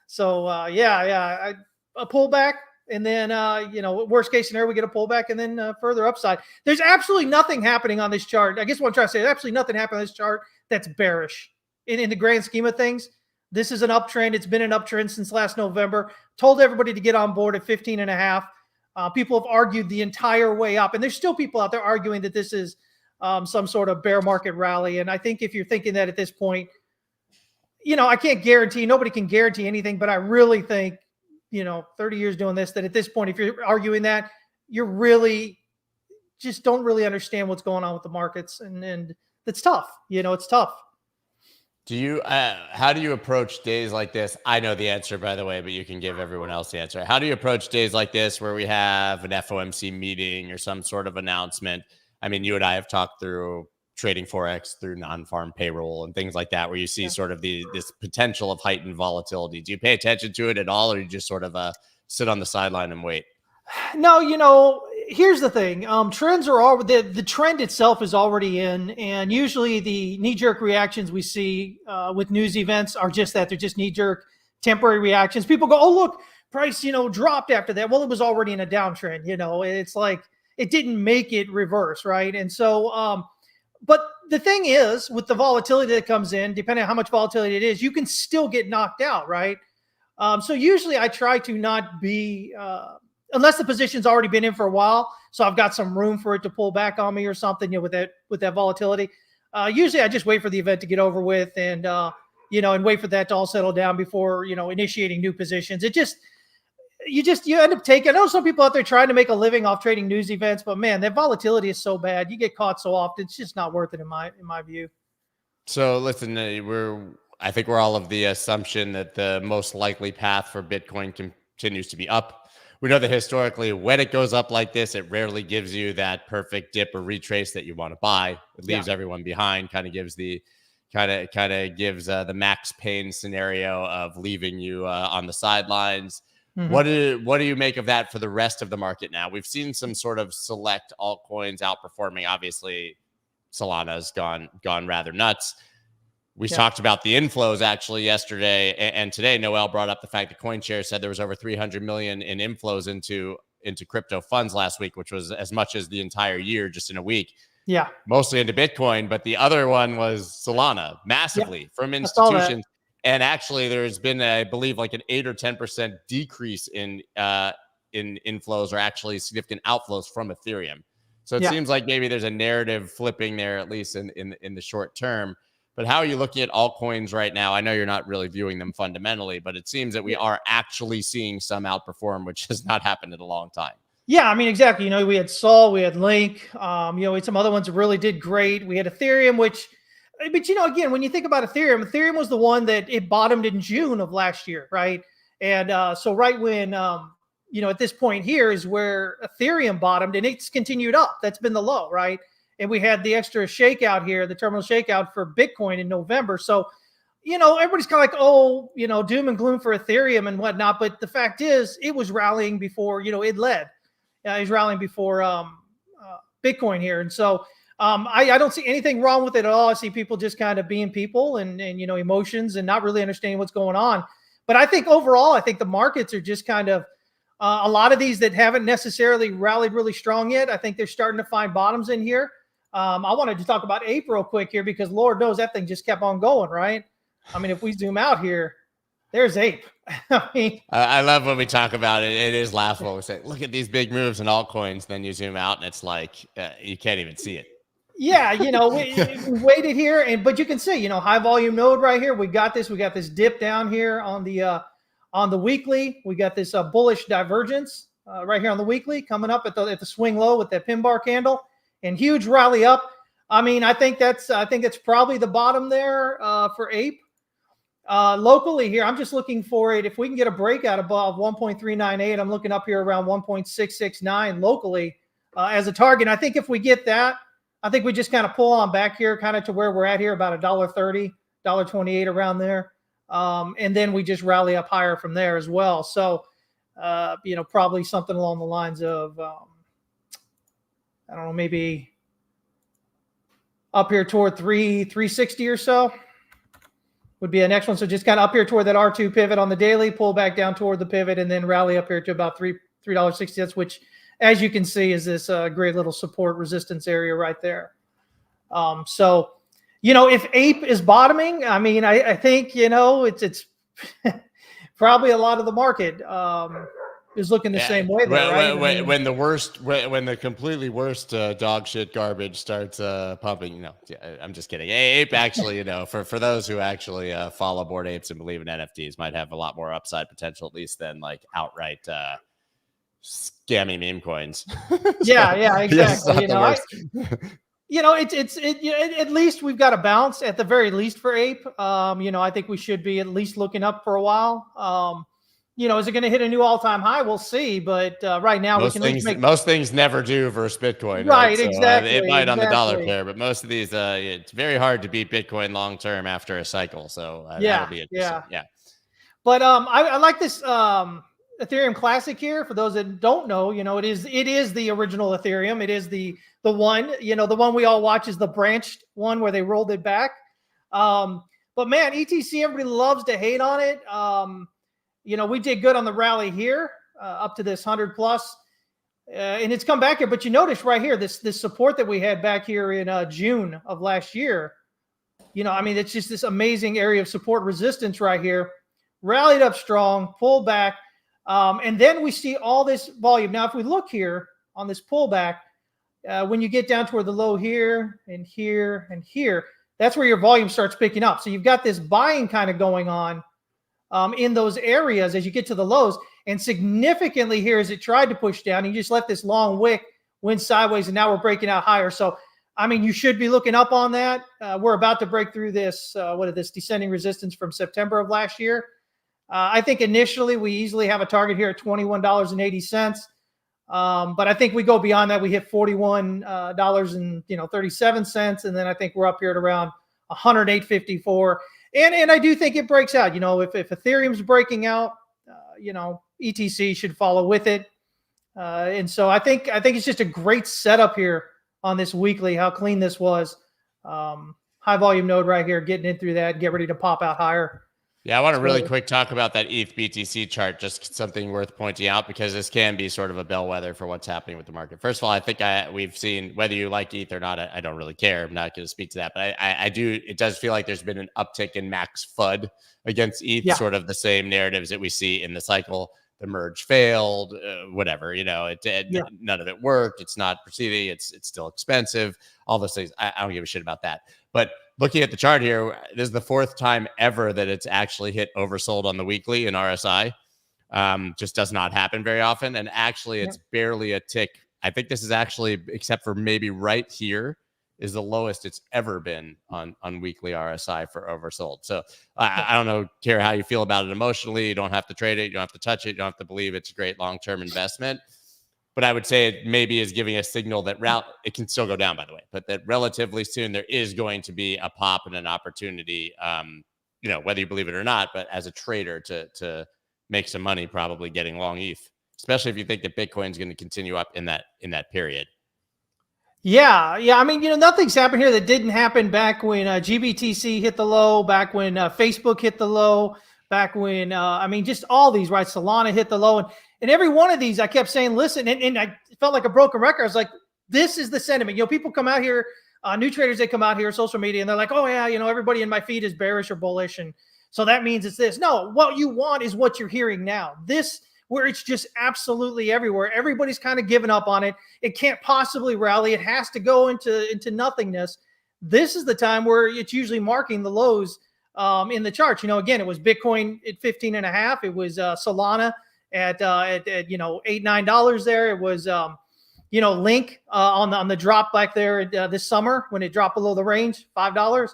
So, a pullback. And then, worst case scenario, we get a pullback and then further upside. There's absolutely nothing happening on this chart. I guess what I'm trying to say, there's absolutely nothing happening on this chart that's bearish. In the grand scheme of things, this is an uptrend. It's been an uptrend since last November. Told everybody to get on board at 15.5. People have argued the entire way up. And there's still people out there arguing that this is some sort of bear market rally. And I think if you're thinking that at this point, I can't guarantee, nobody can guarantee anything, but I really think, 30 years doing this, that at this point, if you're arguing that, you're really just don't really understand what's going on with the markets. And it's tough. It's tough. Do you, how do you approach days like this? I know the answer, by the way, but you can give everyone else the answer. How do you approach days like this where we have an FOMC meeting or some sort of announcement? I mean, you and I have talked through trading Forex through non-farm payroll and things like that, where you see sort of this potential of heightened volatility. Do you pay attention to it at all, or you just sort of sit on the sideline and wait? No, here's the thing. Trends are all the trend itself is already in, and usually the knee-jerk reactions we see with news events are just that. They're just knee-jerk temporary reactions. People go, oh, look, price, dropped after that. Well, it was already in a downtrend, it's like it didn't make it reverse, right? And so, but the thing is, with the volatility that comes in, depending on how much volatility it is, you can still get knocked out, right? So usually I try to not be, unless the position's already been in for a while, so I've got some room for it to pull back on me or something, with that volatility. Usually I just wait for the event to get over with and, and wait for that to all settle down before, initiating new positions. You end up taking, I know some people out there trying to make a living off trading news events, but man, that volatility is so bad. You get caught so often. It's just not worth it in my view. So listen, I think we're all of the assumption that the most likely path for Bitcoin continues to be up. We know that historically, when it goes up like this, it rarely gives you that perfect dip or retrace that you want to buy. It leaves everyone behind, kind of gives the Max Payne scenario of leaving you on the sidelines. Mm-hmm. What do you make of that for the rest of the market now? We've seen some sort of select altcoins outperforming. Obviously, Solana's gone rather nuts. We talked about the inflows actually yesterday and today. Noelle brought up the fact that CoinShares said there was over 300 million in inflows into crypto funds last week, which was as much as the entire year just in a week. Yeah, mostly into Bitcoin, but the other one was Solana, massively from institutions. And actually, there's been, I believe, like an 8 or 10% decrease in inflows or actually significant outflows from Ethereum. So it Yeah. seems like maybe there's a narrative flipping there, at least in the short term. But how are you looking at altcoins right now? I know you're not really viewing them fundamentally, but it seems that we are actually seeing some outperform, which has not happened in a long time. Yeah, I mean, exactly. You know, we had Sol, we had Link, you know, we had some other ones that really did great. We had Ethereum, but you know, again, when you think about Ethereum, Ethereum was the one that it bottomed in June of last year, right? And so right when, you know, at this point here is where Ethereum bottomed, and it's continued up. That's been the low, right? And we had the extra shakeout here, the terminal shakeout for Bitcoin in November. So, you know, everybody's kind of like, oh, you know, doom and gloom for Ethereum and whatnot. But the fact is, it was rallying before, you know, it led. It was rallying before Bitcoin here. And so I don't see anything wrong with it at all. I see people just kind of being people and you know, emotions and not really understanding what's going on. But I think overall, I think the markets are just kind of a lot of these that haven't necessarily rallied really strong yet. I think they're starting to find bottoms in here. I wanted to talk about Ape real quick here because Lord knows that thing just kept on going, right? I mean, if we zoom out here, there's Ape. I mean, I love when we talk about it. It is laughable. We say, look at these big moves in altcoins. Then you zoom out and it's like, you can't even see it. yeah, you know, we waited here, but you can see, you know, high volume node right here. We got this dip down here on the weekly. We got this bullish divergence right here on the weekly coming up at the swing low with that pin bar candle and huge rally up. I mean, I think it's probably the bottom there for Ape. Locally here, I'm just looking for it. If we can get a breakout above 1.398, I'm looking up here around 1.669 locally as a target. And I think if we get that, I think we just kind of pull on back here kind of to where we're at here, about $1.30, $1.28 around there. And then we just rally up higher from there as well. So, you know, probably something along the lines of, I don't know, maybe up here toward 360 or so would be a next one. So just kind of up here toward that R2 pivot on the daily, pull back down toward the pivot, and then rally up here to about $3.60, which, as you can see, is this great little support resistance area right there. So, you know, if Ape is bottoming, I mean, I think, you know, it's probably a lot of the market is looking the same way there, right? When the completely worst dog shit garbage starts pumping, you know, I'm just kidding. Ape actually, you know, for those who actually follow Bored Apes and believe in NFTs, might have a lot more upside potential, at least than like outright scammy meme coins. Yeah, exactly. You know, at least we've got a bounce at the very least for Ape. You know, I think we should be at least looking up for a while. You know, is it going to hit a new all-time high? We'll see. But right now, most things never do versus Bitcoin. Right, So, exactly. it might on the dollar pair, but most of these, it's very hard to beat Bitcoin long-term after a cycle. So that'll be interesting. Yeah. But I like this Ethereum Classic here. For those that don't know, you know, it is the original Ethereum. It is the one, you know, the one we all watch is the branched one where they rolled it back. But man, ETC, everybody loves to hate on it. You know, we did good on the rally here up to this 100 plus, and it's come back here. But you notice right here, this support that we had back here in June of last year. You know, I mean, it's just this amazing area of support resistance right here. Rallied up strong, pulled back, and then we see all this volume. Now, if we look here on this pullback, when you get down toward the low here and here and here, that's where your volume starts picking up. So you've got this buying kind of going on in those areas as you get to the lows, and significantly here as it tried to push down, you just let this long wick went sideways, and now we're breaking out higher. So, I mean, you should be looking up on that. We're about to break through this, this descending resistance from September of last year. I think initially we easily have a target here at $21.80. But I think we go beyond that. We hit $41.37, and then I think we're up here at around 108.54. And I do think it breaks out. You know, if Ethereum's breaking out, you know, ETC should follow with it. And so I think it's just a great setup here on this weekly. How clean this was. High volume node right here, getting in through that, get ready to pop out higher. Yeah, I want to really quick talk about that ETH BTC chart, just something worth pointing out, because this can be sort of a bellwether for what's happening with the market. First of all, I think we've seen, whether you like ETH or not, I don't really care. I'm not going to speak to that, but I do. It does feel like there's been an uptick in max FUD against ETH, sort of the same narratives that we see in the cycle. the merge failed, whatever, Yeah. none of it worked. It's not proceeding. It's still expensive. All those things. I don't give a shit about that. But looking at the chart here, this is the fourth time ever that it's actually hit oversold on the weekly in RSI. Just does not happen very often. And actually, it's barely a tick. I think this is actually, except for maybe right here, is the lowest it's ever been on weekly RSI for oversold. So I don't care how you feel about it emotionally. You don't have to trade it. You don't have to touch it. You don't have to believe it's a great long-term investment. But I would say it maybe is giving a signal that it can still go down, by the way, but that relatively soon there is going to be a pop and an opportunity, whether you believe it or not, but as a trader to make some money, probably getting long ETH, especially if you think that Bitcoin is going to continue up in that period. Yeah. I mean, nothing's happened here that didn't happen back when GBTC hit the low, back when Facebook hit the low, back when, just all these, right? Solana hit the low. And every one of these, I kept saying, listen, and I felt like a broken record. I was like, this is the sentiment. People come out here, new traders, they come out here, social media, and they're like, oh, yeah, everybody in my feed is bearish or bullish. And so that means it's this. No, what you want is what you're hearing now. This, where it's just absolutely everywhere. Everybody's kind of given up on it. It can't possibly rally. It has to go into nothingness. This is the time where it's usually marking the lows in the charts. Again, it was Bitcoin at 15.5. It was Solana at $8, $9 there. It was Link on the drop back there this summer when it dropped below the range, $5.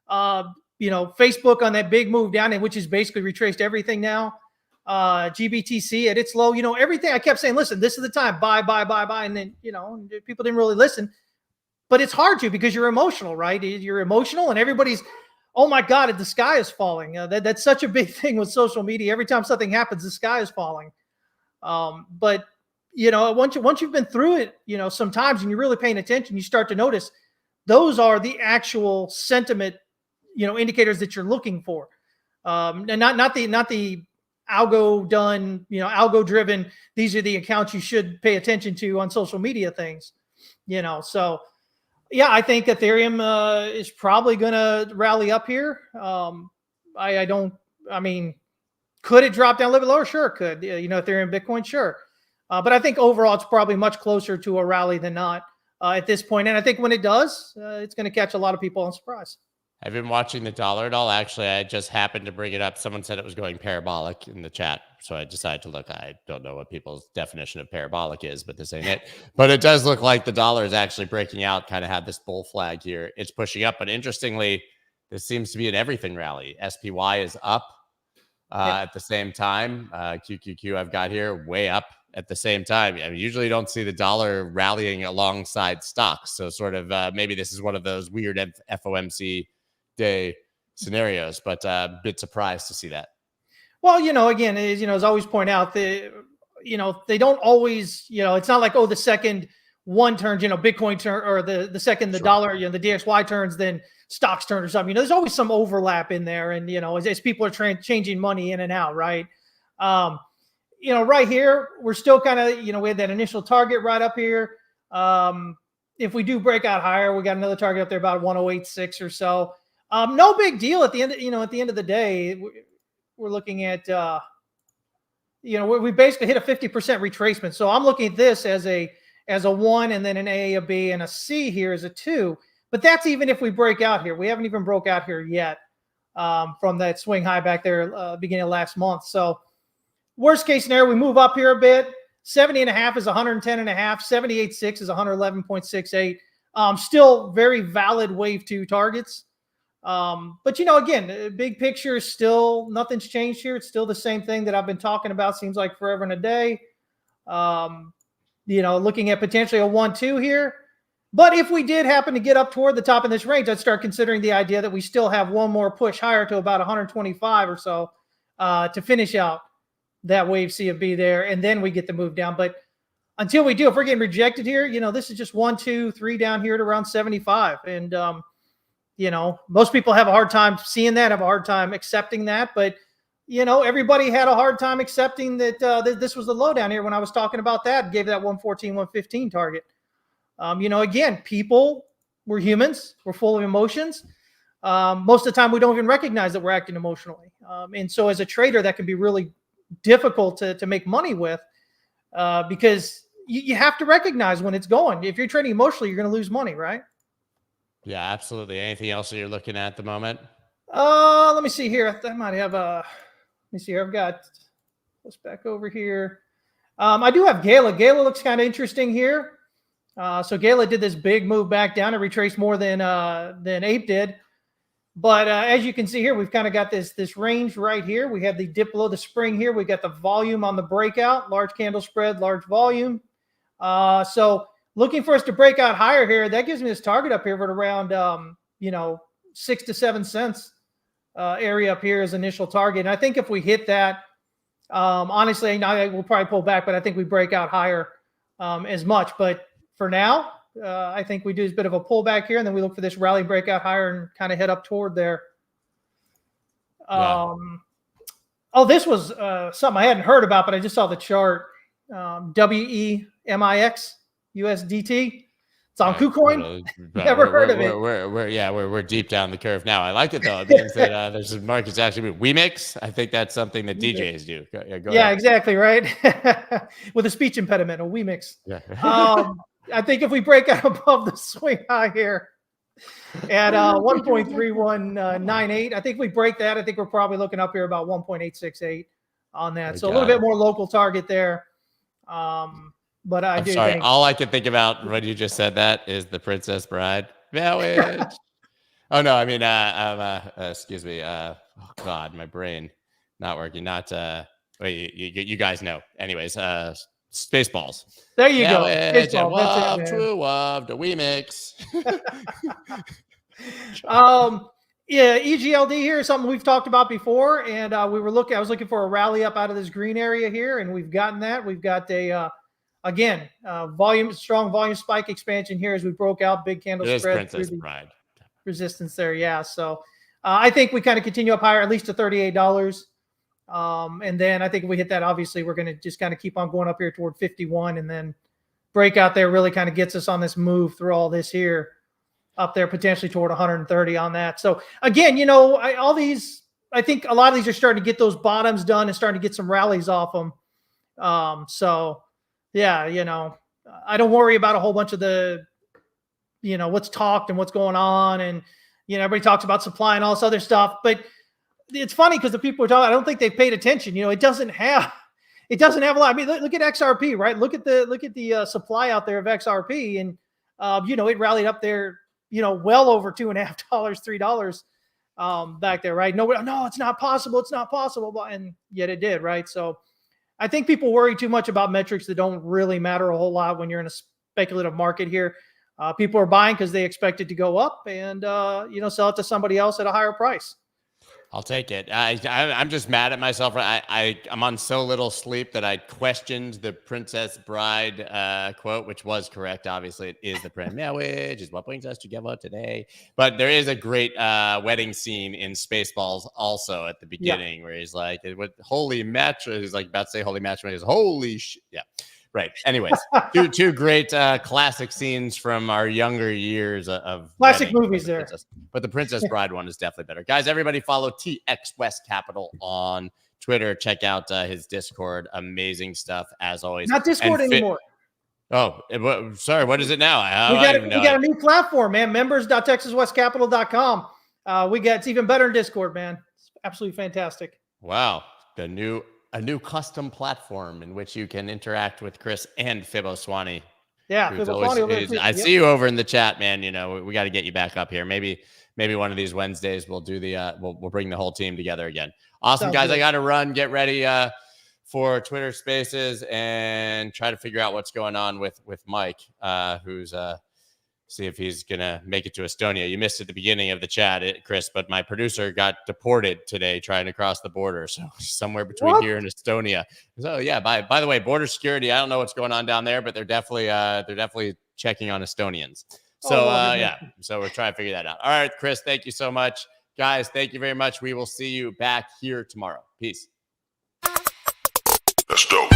Facebook on that big move down, which is basically retraced everything now. GBTC at its low, everything. I kept saying, listen, this is the time, buy. And then, people didn't really listen, but it's hard to, because you're emotional, right? You're emotional and everybody's, oh my God, the sky is falling. That's such a big thing with social media. Every time something happens, the sky is falling. But once you've been through it, sometimes, and you're really paying attention, you start to notice those are the actual sentiment, indicators that you're looking for. And not the algo done, algo driven. These are the accounts you should pay attention to on social media things, so yeah, I think Ethereum is probably going to rally up here. Could it drop down a little bit lower? Sure, it could. Ethereum, Bitcoin, sure. But I think overall it's probably much closer to a rally than not at this point. And I think when it does, it's going to catch a lot of people on surprise. I've been watching the dollar at all. Actually, I just happened to bring it up. Someone said it was going parabolic in the chat. So I decided to look. I don't know what people's definition of parabolic is, but this ain't it. But it does look like the dollar is actually breaking out, kind of had this bull flag here. It's pushing up. But interestingly, this seems to be an everything rally. SPY is up at the same time. QQQ I've got here way up at the same time. Usually you don't see the dollar rallying alongside stocks. So sort of maybe this is one of those weird FOMC day scenarios, but a bit surprised to see that. Well, again, as I always point out, they don't always, it's not like, the second one turns, Bitcoin turn, or the second the dollar, the DXY turns, then stocks turn or something. There's always some overlap in there, and as people are changing money in and out, right? Right here, we're still kind of, we had that initial target right up here. If we do break out higher, we got another target up there about 108.6 or so. No big deal at the end. At the end of the day, we're looking at we basically hit a 50% retracement. So I'm looking at this as a 1, and then an A, a B, and a C here as a 2. But that's even if we break out here. We haven't even broke out here yet from that swing high back there beginning of last month. So worst case scenario, we move up here a bit. 70.5 is 110.5. 78.6 is 111.68. Still very valid wave 2 targets. But again, big picture is still, nothing's changed here. It's still the same thing that I've been talking about, seems like forever and a day. Looking at potentially a 1-2 here. But if we did happen to get up toward the top of this range, I'd start considering the idea that we still have one more push higher to about 125 or so to finish out that wave C of B there. And then we get the move down. But until we do, if we're getting rejected here, this is just 1, 2, 3 down here at around 75. And, most people have a hard time seeing that, have a hard time accepting that. But, everybody had a hard time accepting that this was the low down here when I was talking about that, gave that 114, 115 target. Again, we're humans. We're full of emotions. Most of the time, we don't even recognize that we're acting emotionally. And so as a trader, that can be really, difficult to make money with because you have to recognize when it's going. If you're trading emotionally, you're going to lose money, right? Yeah, absolutely. Anything else that you're looking at the moment? Let me see here. I might have let me see here. I've got let's back over here. I do have Gala. Gala looks kind of interesting here. So Gala did this big move back down and retraced more than Ape did. But as you can see here, we've kind of got this range right here. We have the dip below the spring here. We got the volume on the breakout, large candle spread, large volume. So looking for us to break out higher here, that gives me this target up here at around 6 to 7 cents area up here as initial target. And I think if we hit that, honestly, now we'll probably pull back, but I think we break out higher as much. But for now, I think we do a bit of a pullback here, and then we look for this rally breakout higher and kind of head up toward there. Yeah. This was something I hadn't heard about, but I just saw the chart. WEMIX USDT. It's on KuCoin. Never heard of it. We're deep down the curve now. I like it though. It means that there's some markets actually. WeMix. I think that's something that DJs do. Go ahead. Exactly right. With a speech impediment, a WeMix. Yeah. I think if we break out above the swing high here at 1.3198, I think we break that. I think we're probably looking up here about 1.868 on that. So a little bit more local target there. But I'm sorry. All I can think about when you just said that is the Princess Bride marriage. Oh no, I mean, excuse me. Oh God, my brain not working. Not wait, you guys know. Anyways, Spaceballs. There you go. Baseball. True of the WeMix. Yeah, EGLD here is something we've talked about before, and I was looking for a rally up out of this green area here, and we've gotten that. We've got a strong volume spike expansion here as we broke out big candle spread through the Bride. resistance there. Yeah, so I think we kind of continue up higher, at least to $38. And then I think if we hit that, obviously we're going to just kind of keep on going up here toward 51, and then breakout there really kind of gets us on this move through all this here up there potentially toward 130 on that. So again, I think a lot of these are starting to get those bottoms done and starting to get some rallies off them. So yeah, I don't worry about a whole bunch of the, what's talked and what's going on. And, everybody talks about supply and all this other stuff, but it's funny because the people are talking, I don't think they've paid attention. It doesn't have a lot. I mean, look at XRP, right? Look at the supply out there of XRP, and it rallied up there, well over $2.50, $3 back there, right? No, it's not possible. It's not possible, and yet it did, right? So I think people worry too much about metrics that don't really matter a whole lot when you're in a speculative market here. People are buying because they expect it to go up, and sell it to somebody else at a higher price. I'll take it. I'm just mad at myself. I'm on so little sleep that I questioned the Princess Bride quote, which was correct. Obviously, it is the Premier, which is what brings us together today. But there is a great wedding scene in Spaceballs also at the beginning where he's like, holy match. He's like about to say holy match. He's holy shit. Yeah. Right. Anyways, two great classic scenes from our younger years of classic movies there. But the Princess Bride one is definitely better. Guys, everybody follow TX West Capital on Twitter. Check out his Discord. Amazing stuff as always. Not Discord anymore. Oh, sorry. What is it now? We got a new platform, man. Members.texaswestcapital.com. It's even better in Discord, man. It's absolutely fantastic. Wow. A new custom platform in which you can interact with Chris and Fibbo Swanee. Yeah, I see you over in the chat, man. We got to get you back up here. Maybe one of these Wednesdays we'll do we'll bring the whole team together again. Awesome, guys. I got to run. Get ready for Twitter Spaces and try to figure out what's going on with Mike, who's see if he's gonna make it to Estonia. You missed at the beginning of the chat, Chris, but my producer got deported today trying to cross the border, so somewhere between here and Estonia. So yeah, by the way, border security, I don't know what's going on down there, but they're definitely checking on Estonians. So so we're trying to figure that out. All right, Chris, thank you so much. Guys, thank you very much. We will see you back here tomorrow. Peace. That's dope.